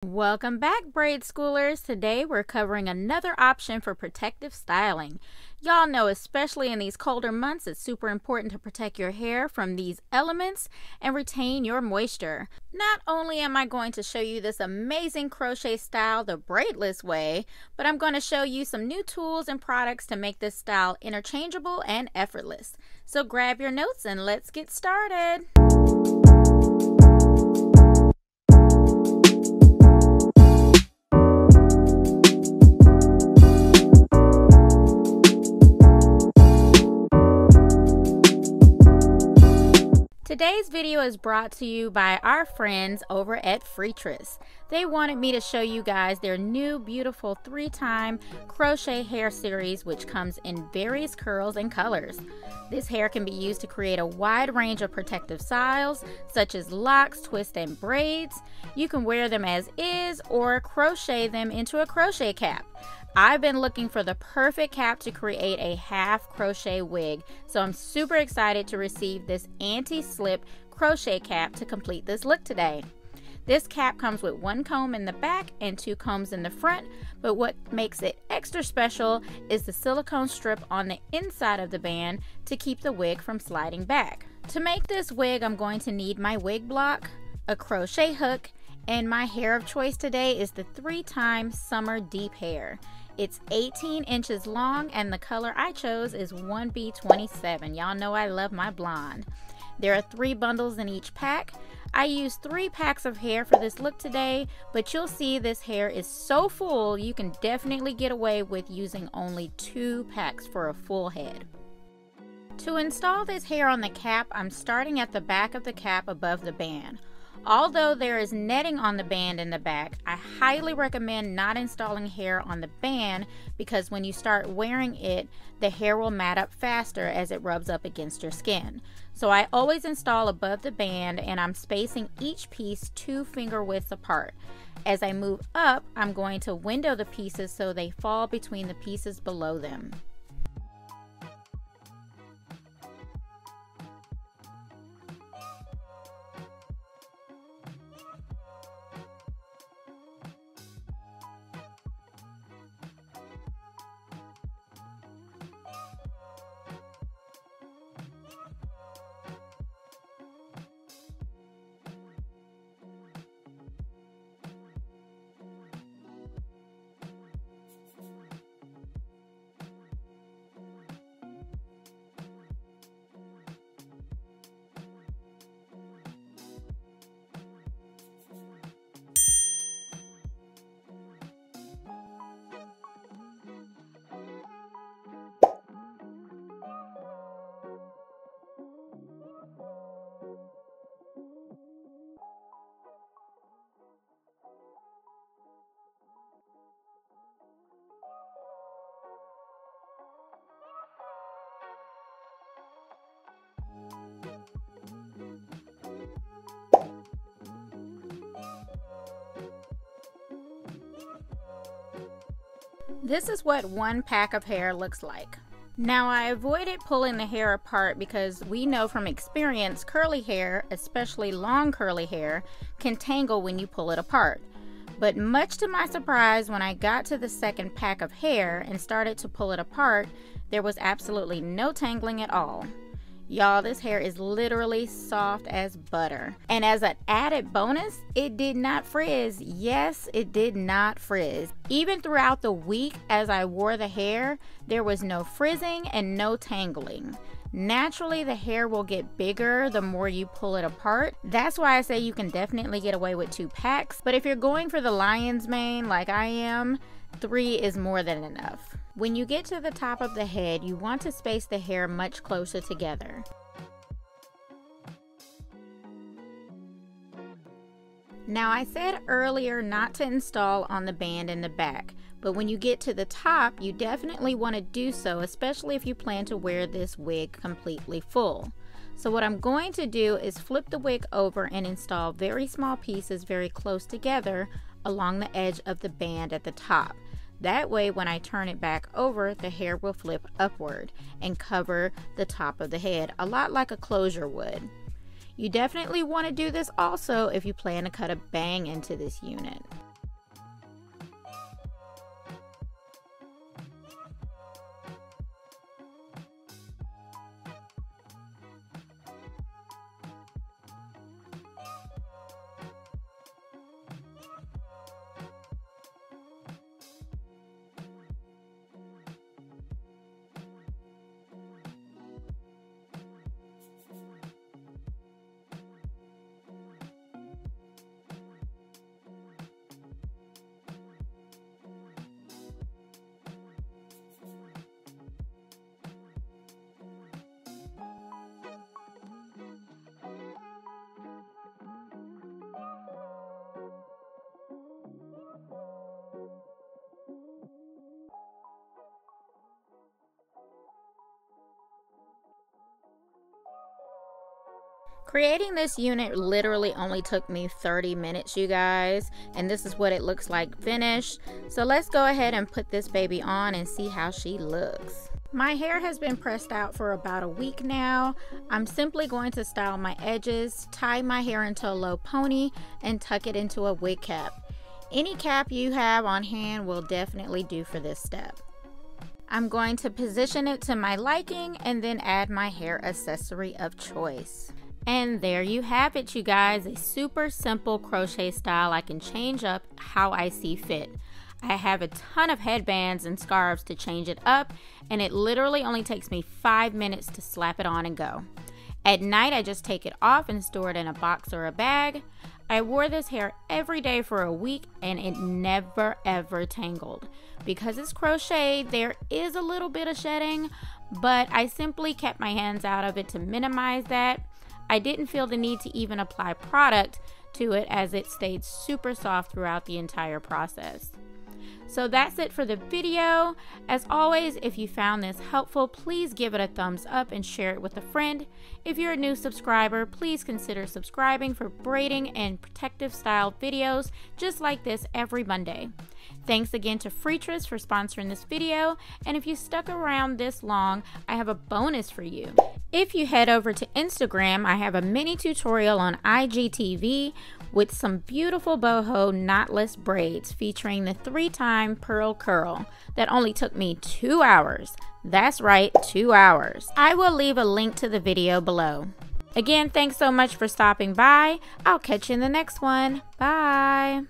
Welcome back, braid schoolers. Today we're covering another option for protective styling. Y'all know, especially in these colder months, it's super important to protect your hair from these elements and retain your moisture. Not only am I going to show you this amazing crochet style the braidless way, but I'm going to show you some new tools and products to make this style interchangeable and effortless. So grab your notes and let's get started. Today's video is brought to you by our friends over at Freetress. They wanted me to show you guys their new beautiful 3-time crochet hair series, which comes in various curls and colors. This hair can be used to create a wide range of protective styles, such as locks, twists, and braids. You can wear them as is or crochet them into a crochet cap. I've been looking for the perfect cap to create a half crochet wig, so I'm super excited to receive this anti-slip crochet cap to complete this look today. This cap comes with 1 comb in the back and 2 combs in the front, but what makes it extra special is the silicone strip on the inside of the band to keep the wig from sliding back. To make this wig, I'm going to need my wig block, a crochet hook, and my hair of choice today is the 3-time Summer Deep Hair. It's 18 inches long and the color I chose is 1B27. Y'all know I love my blonde. There are 3 bundles in each pack. I used 3 packs of hair for this look today, but you'll see this hair is so full you can definitely get away with using only 2 packs for a full head. To install this hair on the cap, I'm starting at the back of the cap above the band. Although there is netting on the band in the back, I highly recommend not installing hair on the band because when you start wearing it, the hair will mat up faster as it rubs up against your skin. So I always install above the band and I'm spacing each piece 2 finger widths apart. As I move up, I'm going to window the pieces so they fall between the pieces below them. This is what 1 pack of hair looks like. Now I avoided pulling the hair apart because we know from experience curly hair, especially long curly hair, can tangle when you pull it apart. But much to my surprise, when I got to the 2nd pack of hair and started to pull it apart, there was absolutely no tangling at all. Y'all, this hair is literally soft as butter. And as an added bonus, it did not frizz. Yes, it did not frizz. Even throughout the week as I wore the hair, there was no frizzing and no tangling. Naturally, the hair will get bigger the more you pull it apart. That's why I say you can definitely get away with 2 packs. But if you're going for the lion's mane like I am, 3 is more than enough. When you get to the top of the head, you want to space the hair much closer together. Now I said earlier not to install on the band in the back, but when you get to the top, you definitely want to do so, especially if you plan to wear this wig completely full. So what I'm going to do is flip the wig over and install very small pieces very close together along the edge of the band at the top. That way, when I turn it back over, the hair will flip upward and cover the top of the head, a lot like a closure would. You definitely want to do this also if you plan to cut a bang into this unit. Creating this unit literally only took me 30 minutes, you guys, and this is what it looks like finished. So let's go ahead and put this baby on and see how she looks. My hair has been pressed out for about a week now. I'm simply going to style my edges, tie my hair into a low pony, and tuck it into a wig cap. Any cap you have on hand will definitely do for this step. I'm going to position it to my liking and then add my hair accessory of choice. And there you have it, you guys, a super simple crochet style I can change up how I see fit. I have a ton of headbands and scarves to change it up, and it literally only takes me 5 minutes to slap it on and go. At night, I just take it off and store it in a box or a bag. I wore this hair every day for a week and it never ever tangled. Because it's crochet, there is a little bit of shedding, but I simply kept my hands out of it to minimize that. I didn't feel the need to even apply product to it as it stayed super soft throughout the entire process. So that's it for the video. As always, if you found this helpful, please give it a thumbs up and share it with a friend. If you're a new subscriber, please consider subscribing for braiding and protective style videos just like this every Monday. Thanks again to Freetress for sponsoring this video, and if you stuck around this long, I have a bonus for you. If you head over to Instagram, I have a mini tutorial on IGTV with some beautiful boho knotless braids featuring the 3-time pearl curl that only took me 2 hours. That's right, 2 hours. I will leave a link to the video below. Again, thanks so much for stopping by. I'll catch you in the next one. Bye.